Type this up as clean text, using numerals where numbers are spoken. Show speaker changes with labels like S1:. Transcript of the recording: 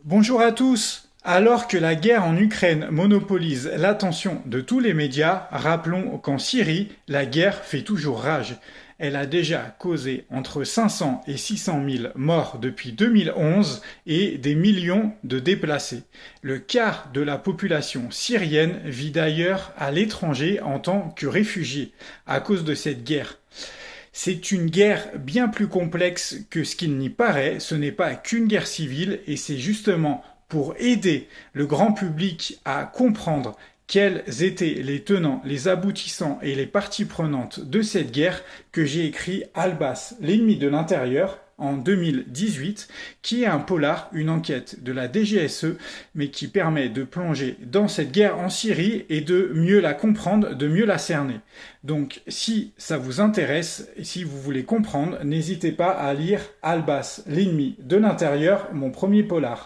S1: Bonjour à tous. Alors que la guerre en Ukraine monopolise l'attention de tous les médias, rappelons qu'en Syrie, la guerre fait toujours rage. Elle a déjà causé entre 500 et 600 000 morts depuis 2011 et des millions de déplacés. Le quart de la population syrienne vit d'ailleurs à l'étranger en tant que réfugiés à cause de cette guerre. C'est une guerre bien plus complexe que ce qu'il n'y paraît, ce n'est pas qu'une guerre civile et c'est justement pour aider le grand public à comprendre quels étaient les tenants, les aboutissants et les parties prenantes de cette guerre que j'ai écrit Albas, l'ennemi de l'intérieur, en 2018, qui est un polar, une enquête de la DGSE, mais qui permet de plonger dans cette guerre en Syrie et de mieux la comprendre, de mieux la cerner. Donc, si ça vous intéresse et si vous voulez comprendre, n'hésitez pas à lire Albas, l'ennemi de l'intérieur, mon premier polar.